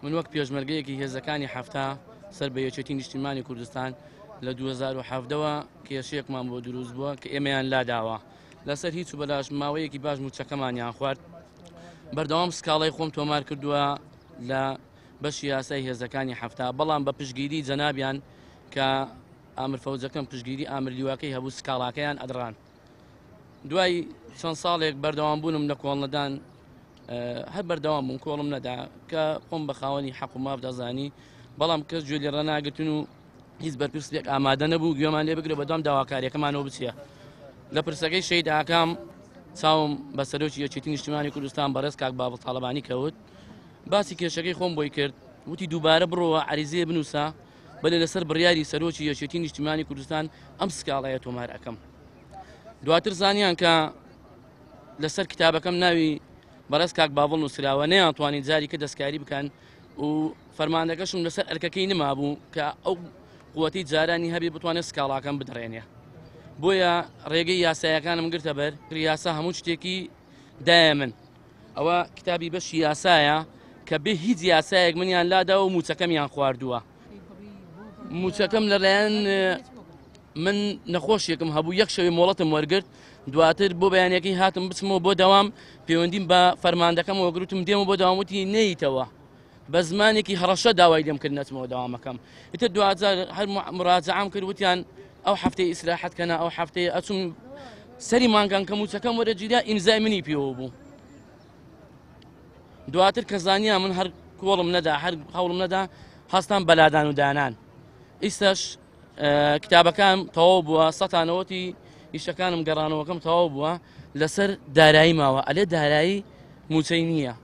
من وەک پێشمەرگەیەکی هێزەکانی هەفتا سەر بە یەکێتی نیشتیمانی کوردستان لە 2007ەوە کێشەیەکمان بۆ دروست بووە کە ئێمەیان لاداوە لەسەر هیچ و بەلاش ماوەیەکی باش موچەکەمانیان خوارد بەردەوام سکاڵای خۆم تۆمار کردووە لە بەشی یاسای هێزەکانی هەفتا بەڵام بە پشگیری جەنابیان کە ئامر فەوزەکەم پشگیری ئامر لیواکەی هەبوو سکاڵاکەیان ئەدڕان دوای چەند ساڵێک بەردەوام بوونم لە کۆڵنەدان هەر بەردەوام بووم کۆڵم نەدا کە خۆم بە خاوەنی حەق و ماف دەزانی بەڵام کەس گوێ لێ ڕەناگرتن و هیچ بەرپرسێک ئامادە نەبوو گوێمان لێ بگرێ بەدەوام داواکاریەکەمانەوە بچێ لە پرسەکەی شەید ئاکام چاوم بە سەرۆکی یەکێتی نیشتیمانی کوردستان بەڕێز کاک بابڵ تاڵەبانی کەوت باسی کێشەکەی خۆم بۆی کرد وتی دووبارە بڕۆوە عەریزەیە بنووسە بەلێ لەسەر بڕیاری سەرۆکی یەکێتی نیشتیمانی کوردستان ئەم سکاڵایە تۆمار ئەەکەم دواتر زانیان کە لەسەر کتابەکەم ناوی بەڕێز کاک بابڵ نووسراوە نەیانتوانین جاری کە دەستکاری بکەن و فەرماندەکەشم لەسەر ئەرکەکەی نمابوو کە ئەو قووەتی جارانی هەبێ بتوانێت سکاڵاکەم بدڕێنێ بۆیە ڕێگەی یاسایەکانم گرتە بەر یاسا هەموو شتێکی دایە من ئەوە کتابی بەشی یاسایە کە بێ هیچ یاسایەک منیان لادا و موچەکەمیان خواردووە موچەکەم لەلایەن من نەخۆشیەکەم هەبوو یەک شەوی مۆڵەتم وەرگرت دواتر بۆ بەیانەکەی هاتم بچمەوە بۆ دەوام پەیوەندیم بە فەرماندەکەم وەگرتم دێمە بۆ داواموتی نەیتەوە بە زمانێکی هەڕەشە داوای لێم کرد نەچمەوە داوامەکەم ئیتر دوازار هەر مراجعام کرد وتیان ئەو هەفتەی ئیسراحەت کەنا ئەو هەفتەیە ئەچوم سەری مانگان کە موچەکەم وەرەگیرا ئیمزای منی پێوە بوو دواتر کە زانیان من هەر کۆڵم نەدا هەر هەوڵم نەدا هەستان بەلادان و دانان ئیساش کتابەکان تەواو بووە سەتانەوەتی ئیشەکانم گەڕانەوەکەم تەواو بووە لەسەر دارایی ماوە ئەلێ دارایی موچەی نییە